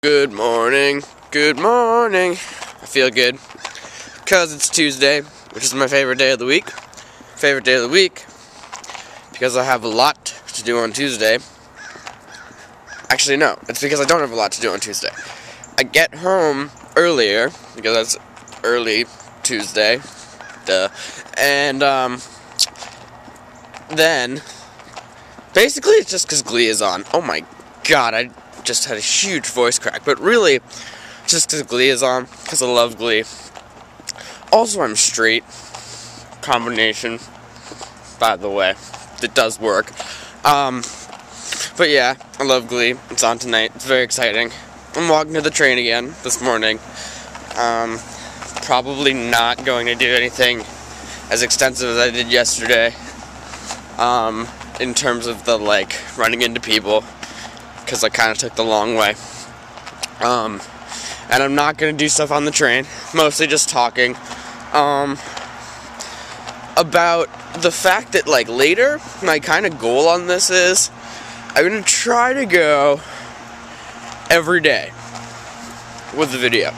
Good morning, I feel good, because it's Tuesday, which is my favorite day of the week. Because I have a lot to do on Tuesday. Actually, no, it's because I don't have a lot to do on Tuesday. I get home earlier, because that's early Tuesday, and, then, basically it's just because GLEE is on. Oh my god, I just had a huge voice crack, but really, just because GLEE is on, because I love GLEE. Also, I'm straight. Combination, by the way. It does work. But yeah, I love GLEE. It's on tonight. It's very exciting. I'm walking to the train again this morning. Probably not going to do anything as extensive as I did yesterday. In terms of the, running into people, because I kind of took the long way. And I'm not going to do stuff on the train, mostly just talking, about the fact that, later, my kind of goal on this is, I'm going to try to go every day with the video.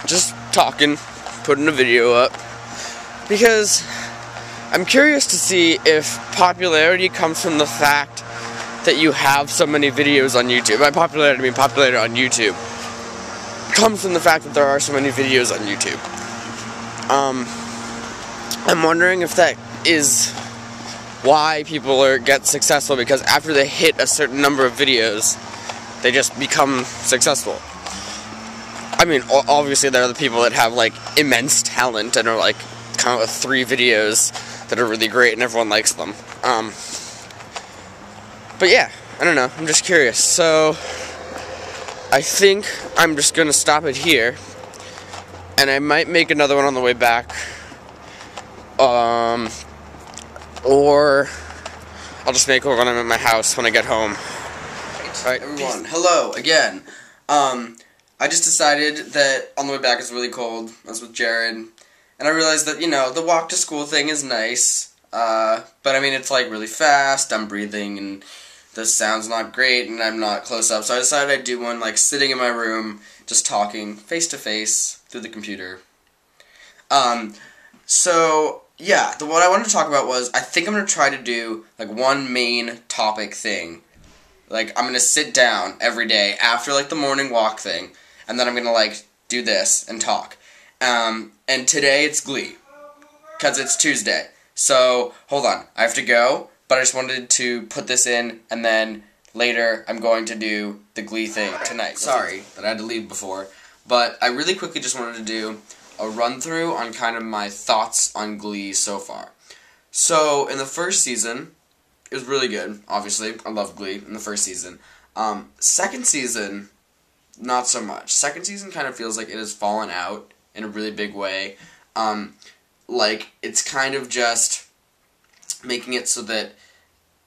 Just talking, putting a video up, because I'm curious to see if popularity comes from the fact that you have so many videos on YouTube. By popularity, I mean popularity on YouTube. Comes from the fact that there are so many videos on YouTube. I'm wondering if that is why people get successful, because after they hit a certain number of videos, they just become successful. I mean, obviously there are the people that have, immense talent and are, come out with 3 videos that are really great and everyone likes them. But yeah, I don't know, I'm just curious. So, I think I'm just gonna stop it here, and I might make another one on the way back, or I'll just make one when I'm at my house when I get home. Alright, everyone, hello again. I just decided that on the way back it's really cold. I was with Jared, and I realized that, the walk to school thing is nice, but I mean, it's really fast, I'm breathing, and the sound's not great, and I'm not close up, so I decided I'd do one, sitting in my room, just talking, face-to-face, through the computer. So, yeah, what I wanted to talk about was, I think I'm going to try to do, one main topic thing. I'm going to sit down every day after, the morning walk thing, and then I'm going to, do this and talk. And today it's GLEE, because it's Tuesday. So, hold on, I have to go. But I just wanted to put this in, and then later I'm going to do the GLEE thing tonight. Sorry that I had to leave before, but I really quickly just wanted to do a run-through on kind of my thoughts on GLEE so far. So, in the first season, it was really good, obviously. I love GLEE in the first season. Second season, not so much. Second season kind of feels like it has fallen out in a really big way. It's kind of just making it so that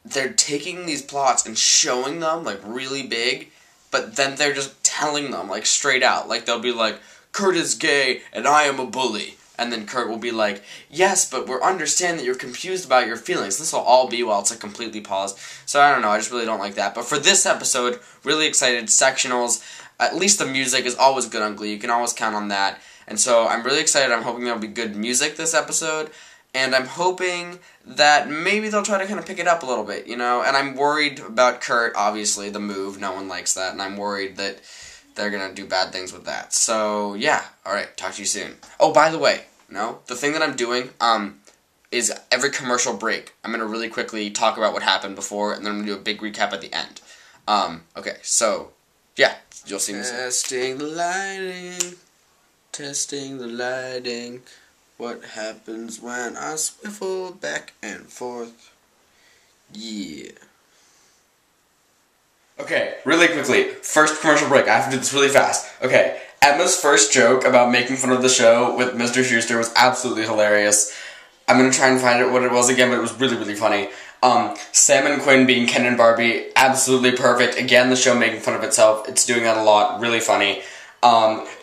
they're taking these plots and showing them, really big, but then they're just telling them, straight out. They'll be like, Kurt is gay, and I am a bully. And then Kurt will be like, yes, but we're understanding that you're confused about your feelings. This will all be while it's, completely paused. So, I don't know, I just really don't like that. But for this episode, really excited, sectionals. At least the music is always good on GLEE. You can always count on that. And so, I'm really excited. I'm hoping there'll be good music this episode. And I'm hoping that maybe they'll try to kind of pick it up a little bit, And I'm worried about Kurt, obviously, the move. No one likes that. And I'm worried that they're going to do bad things with that. So, yeah. Alright, talk to you soon. Oh, by the way, the thing that I'm doing, is every commercial break, I'm going to really quickly talk about what happened before, and then I'm going to do a big recap at the end. Okay, so, yeah. You'll see me soon. Testing the lighting. What happens when I swivel back and forth? Yeah. Okay, really quickly. First commercial break. I have to do this really fast. Okay, Emma's first joke about making fun of the show with Mr. Schuester was absolutely hilarious. I'm gonna try and find out what it was again, but it was really, really funny. Sam and Quinn being Ken and Barbie, absolutely perfect. Again, the show making fun of itself. It's doing that a lot. Really funny.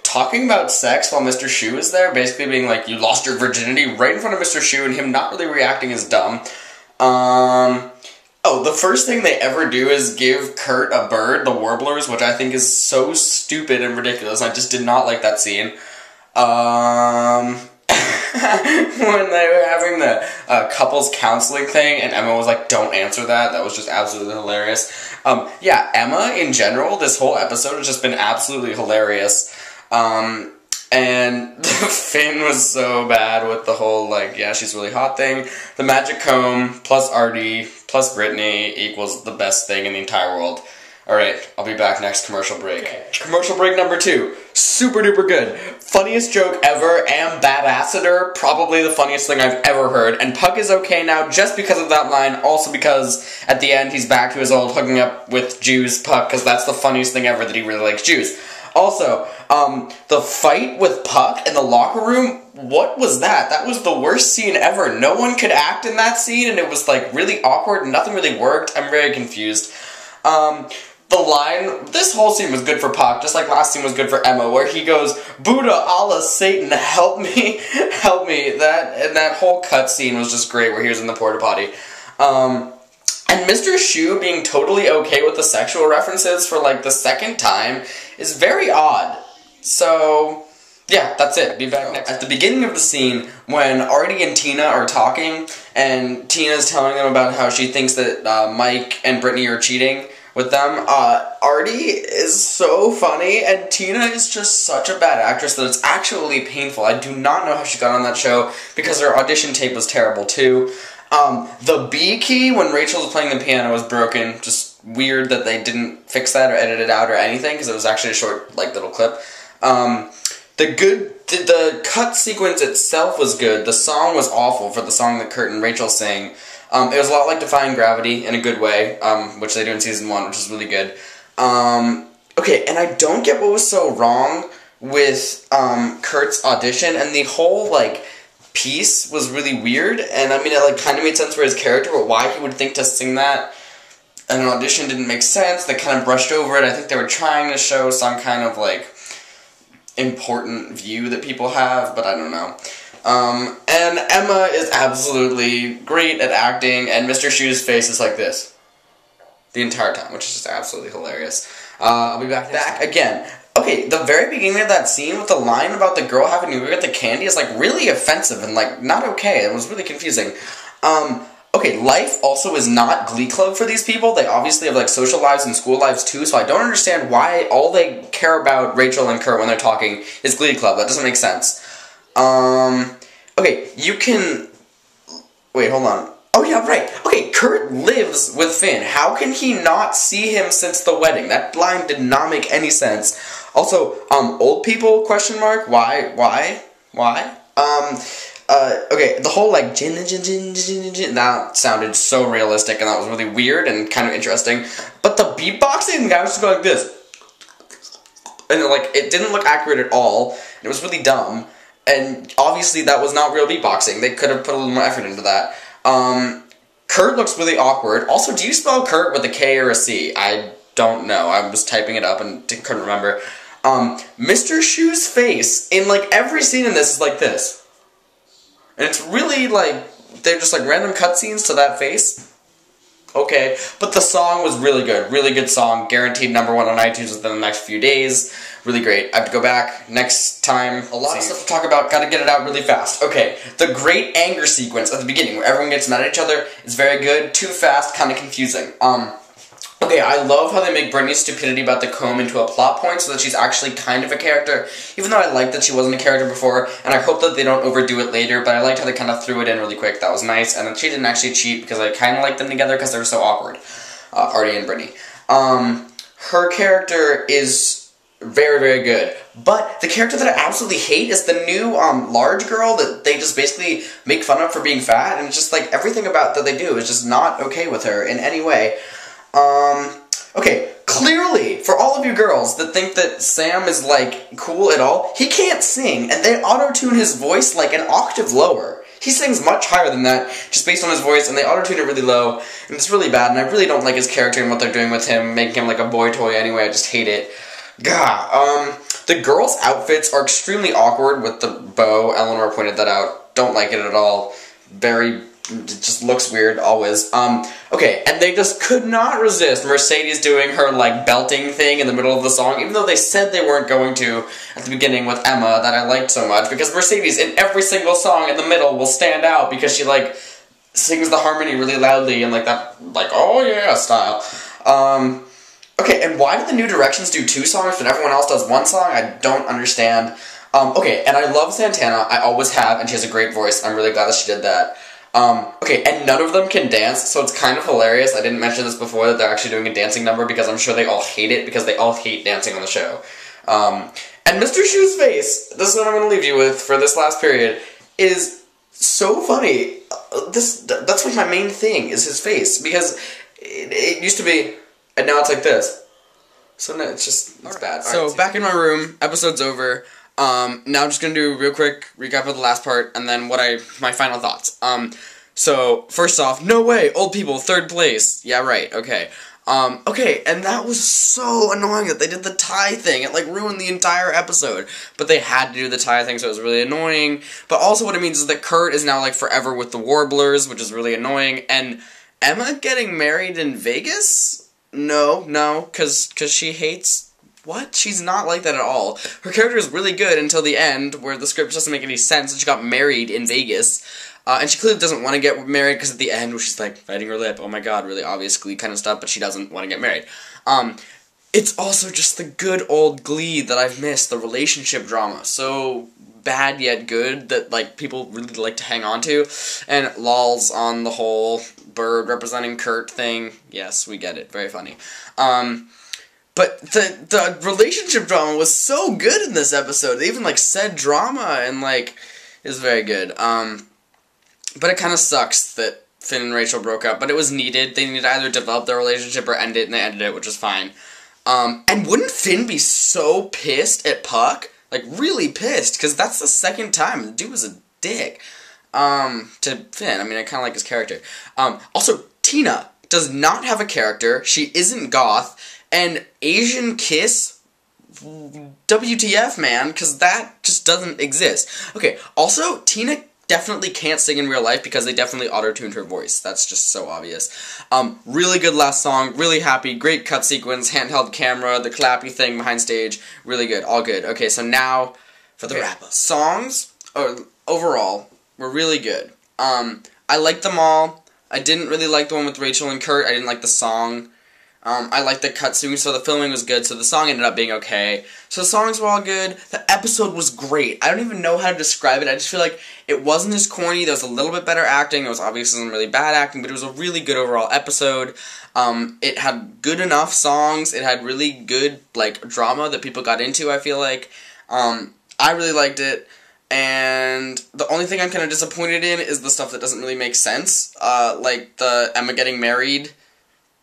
Talking about sex while Mr. Shu is there, basically being like, you lost your virginity right in front of Mr. Shu, and him not really reacting as dumb. Oh, the first thing they ever do is give Kurt a bird, the warblers, which I think is so stupid and ridiculous. I just did not like that scene. When they were having the couples counseling thing, and Emma was like, don't answer that. That was just absolutely hilarious. Yeah, Emma, in general, this whole episode has just been absolutely hilarious. And Finn was so bad with the whole, like, yeah, she's really hot thing. The magic comb plus Artie plus Brittany equals the best thing in the entire world. Alright, I'll be back next commercial break. Okay. Commercial break number 2. Super duper good. Funniest joke ever. Ambassador. Probably the funniest thing I've ever heard. And Puck is okay now just because of that line. Also because at the end he's back to his old hooking up with Jews Puck, because that's the funniest thing ever, that he really likes Jews. Also, the fight with Puck in the locker room, what was that? That was the worst scene ever. No one could act in that scene, and it was, like, really awkward, and nothing really worked. I'm very confused. The line, this whole scene was good for Puck, just like last scene was good for Emma, where he goes, Buddha, Allah, Satan, help me, help me. That whole cut scene was just great, where he was in the porta potty. And Mr. Shu being totally okay with the sexual references for, like, the second time is very odd. So, yeah, that's it. Be back next. At the beginning of the scene, when Artie and Tina are talking, and Tina's telling them about how she thinks that Mike and Brittany are cheating with them, Artie is so funny, and Tina is just such a bad actress that it's actually painful. I do not know how she got on that show, because her audition tape was terrible, too. The B key when Rachel was playing the piano was broken. Just weird that they didn't fix that or edit it out or anything, because it was actually a short, like, little clip. The cut sequence itself was good. The song was awful for the song that Kurt and Rachel sang. It was a lot like Defying Gravity in a good way, which they do in season 1, which is really good. Okay, and I don't get what was so wrong with Kurt's audition, and the whole, like, piece was really weird, and I mean, it, like, kind of made sense for his character, but why he would think to sing that in an audition didn't make sense. They kind of brushed over it. I think they were trying to show some kind of, like, important view that people have, but I don't know. And Emma is absolutely great at acting, and Mr. Shu's face is like this the entire time, which is just absolutely hilarious. I'll be back again. Okay, the very beginning of that scene with the line about the girl having to go get the candy is, like, really offensive and, like, not okay. It was really confusing. Okay, life also is not Glee Club for these people. They obviously have, like, social lives and school lives, too, so I don't understand why all they care about, Rachel and Kurt, when they're talking, is Glee Club. That doesn't make sense. Okay, you can... Wait, hold on. Oh, yeah, right. Okay, Kurt lives with Finn. How can he not see him since the wedding? That line did not make any sense. Also, old people, question mark? Why? Okay, the whole, like, that sounded so realistic, and that was really weird and kind of interesting. But the beatboxing, the guy was just going like this. And, like, it didn't look accurate at all. It was really dumb. And obviously that was not real beatboxing. They could have put a little more effort into that. Kurt looks really awkward. Also, do you spell Kurt with a K or a C? I don't know. I was typing it up and couldn't remember. Mr. Shu's face in, like, every scene in this is like this. And it's really, like, they're just, like, random cutscenes to that face. Okay. But the song was really good. Really good song. Guaranteed #1 on iTunes within the next few days. Really great. I have to go back next time. A lot of stuff to talk about. Gotta get it out really fast. Okay. The great anger sequence at the beginning where everyone gets mad at each other is very good. Too fast. Kind of confusing. Okay, I love how they make Brittany's stupidity about the comb into a plot point so that she's actually kind of a character, even though I liked that she wasn't a character before, and I hope that they don't overdo it later, but I liked how they kind of threw it in really quick. That was nice, and that she didn't actually cheat because I kind of liked them together because they were so awkward, Artie and Brittany. Her character is very, very good, but the character that I absolutely hate is the new, large girl that they just basically make fun of for being fat, and it's just, like, everything about that they do is just not okay with her in any way. Okay, clearly, for all of you girls that think that Sam is, like, cool at all, he can't sing, and they auto-tune his voice, like, an octave lower. He sings much higher than that, just based on his voice, and they auto-tune it really low, and it's really bad, and I really don't like his character and what they're doing with him, making him like a boy toy anyway, I just hate it. Gah, the girls' outfits are extremely awkward with the bow. Eleanor pointed that out. Don't like it at all. Very It just looks weird, always. Okay, and they just could not resist Mercedes doing her, like, belting thing in the middle of the song, even though they said they weren't going to at the beginning with Emma, that I liked so much, because Mercedes, in every single song in the middle, will stand out, because she, like, sings the harmony really loudly, and, like, that, like, oh yeah style. Okay, and why did the New Directions do 2 songs, but everyone else does 1 song? I don't understand. Okay, and I love Santana, I always have, and she has a great voice, I'm really glad that she did that. Okay, and none of them can dance, so it's kind of hilarious. I didn't mention this before, that they're actually doing a dancing number, because I'm sure they all hate it, because they all hate dancing on the show. And Mr. Shu's face, this is what I'm going to leave you with for this last period, is so funny. That's like my main thing, is his face, because it used to be, and now it's like this. So no, it's bad. So back in my room, episode's over. Now I'm just gonna do a real quick recap of the last part, and then my final thoughts. So, first off, no way, old people, 3rd place. Yeah, right, okay. Okay, and that was so annoying that they did the tie thing. It, like, ruined the entire episode. But they had to do the tie thing, so it was really annoying. But also what it means is that Kurt is now, like, forever with the Warblers, which is really annoying. And Emma getting married in Vegas? No, because she hates... What? She's not like that at all. Her character is really good until the end, where the script doesn't make any sense, and she got married in Vegas. And she clearly doesn't want to get married, because at the end, where she's, like, biting her lip, oh my god, really obvious Glee kind of stuff, but she doesn't want to get married. It's also just the good old Glee that I've missed, the relationship drama. So bad yet good that, like, people really like to hang on to. And lolz on the whole bird representing Kurt thing. Yes, we get it. Very funny. But the relationship drama was so good in this episode. They even, like, said drama, and, like, it was very good. But it kind of sucks that Finn and Rachel broke up, but it was needed. They needed to either develop their relationship or end it, and they ended it, which was fine. And wouldn't Finn be so pissed at Puck? Like, really pissed, because that's the 2nd time. The dude was a dick. To Finn. I mean, I kind of like his character. Also, Tina does not have a character. She isn't goth. And Asian kiss, WTF, man, because that just doesn't exist. Okay, also, Tina definitely can't sing in real life because they definitely auto-tuned her voice. That's just so obvious. Really good last song, really happy, great cut sequence, handheld camera, the clappy thing behind stage, really good, all good. Okay, so now for the wrap-up. Songs, overall, were really good. I liked them all. I didn't really like the one with Rachel and Kurt. I didn't like the song. I liked the cutscene, so the filming was good, so the song ended up being okay. So the songs were all good. The episode was great. I don't even know how to describe it. I just feel like it wasn't as corny. There was a little bit better acting. There was obviously some really bad acting, but it was a really good overall episode. It had good enough songs. It had really good, like, drama that people got into, I feel like. I really liked it. And the only thing I'm kind of disappointed in is the stuff that doesn't really make sense. Like the Emma getting married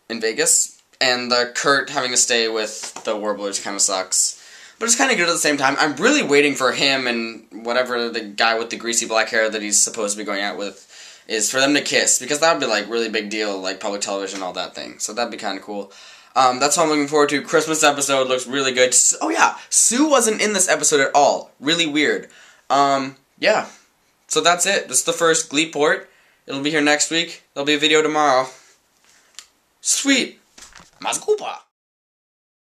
in Vegas. And the Kurt having to stay with the Warblers kind of sucks. But it's kind of good at the same time. I'm really waiting for him and whatever the guy with the greasy black hair that he's supposed to be going out with is for them to kiss. Because that would be, like, really big deal, like public television, all that thing. So that'd be kind of cool. That's what I'm looking forward to. Christmas episode looks really good. Oh yeah, Sue wasn't in this episode at all. Really weird. Yeah. So that's it. This is the first GLEE-PORT. It'll be here next week. There'll be a video tomorrow. Sweet. MAZGOOPAH!